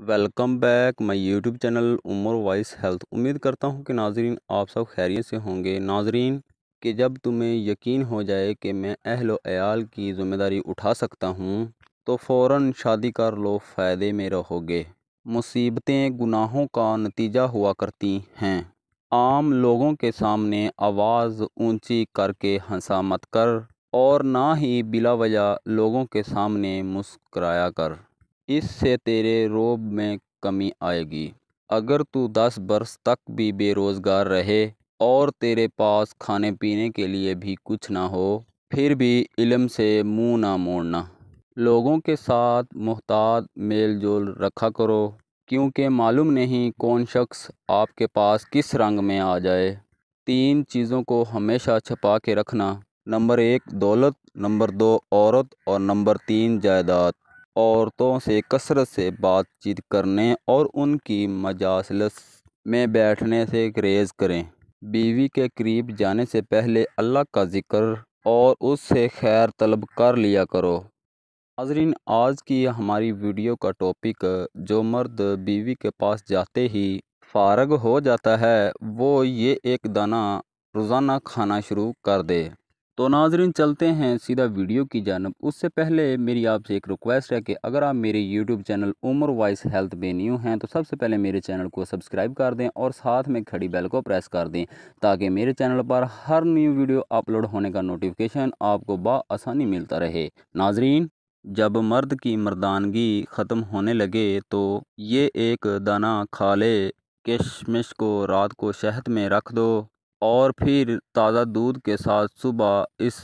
Welcome back my YouTube channel Umar voice health. امید کرتا ہوں کہ ناظرین آپ سب خیریت سے ہوں گے۔ ناظرین کہ جب تمہیں یقین ہو جائے کہ میں اہل و عیال کی ذمہ داری اٹھا سکتا ہوں تو فوراً شادی کر لو، فائدے میں رہو گے۔ مصیبتیں گناہوں کا نتیجہ ہوا کرتی ہیں۔ عام لوگوں کے سامنے آواز اونچی کر کے ہنسا مت کر، اور نہ ہی بلا وجہ لوگوں کے سامنے مسکرایا کر، اس سے تیرے روب میں کمی آئے گی۔ اگر تو 10 برس تک بھی بے روزگار رہے اور تیرے پاس کھانے پینے کے لیے بھی کچھ نہ ہو، پھر بھی علم سے منہ نہ موڑنا۔ لوگوں کے ساتھ محتاط میل جول رکھا کرو، کیونکہ معلوم نہیں کون شخص آپ کے پاس کس رنگ میں آ جائے۔ 3 چیزوں کو ہمیشہ چھپا کے رکھنا: نمبر 1 دولت، نمبر 2 عورت، اور نمبر 3 جائیداد۔ عورتوں سے کثرت سے بات چیت کرنے اور ان کی مجالس میں بیٹھنے سے گریز کریں۔ بیوی کے قریب جانے سے پہلے اللہ کا ذکر اور اس سے خیر طلب کر لیا کرو۔ ناظرین، آج کی ہماری ویڈیو کا ٹاپک: جو مرد بیوی کے پاس جاتے ہی فارغ ہو جاتا ہے وہ یہ ایک دانہ روزانہ کھانا شروع کر دے۔ تو ناظرین چلتے ہیں سیدھا ویڈیو کی جانب۔ اس سے پہلے میری آپ سے ایک ریکویسٹ ہے کہ اگر آپ میرے YouTube channel Umar voice health پہ نیو ہیں تو سب سے پہلے میرے چینل کو سبسکرائب کر دیں اور ساتھ میں کھڑی بیل کو پریس کر دیں، تاکہ میرے چینل پر ہر نیو ویڈیو اپلوڈ ہونے کا نوٹیفیکیشن آپ کو بآسانی ملتا رہے۔ ناظرین، جب مرد کی مردانگی ختم ہونے لگے تو یہ ایک دانہ کھا لے۔ کشمش کو رات کو شہد میں رکھ دو اور پھر تازہ دودھ کے ساتھ صبح اس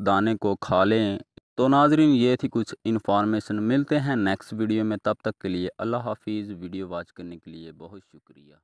دانے کو کھا لیں۔ تو ناظرین یہ تھی کچھ انفارمیشن۔ ملتے ہیں نیکسٹ ویڈیو میں، تب تک کے لیے اللہ حافظ۔ ویڈیو واچ کرنے کے لیے بہت شکریہ۔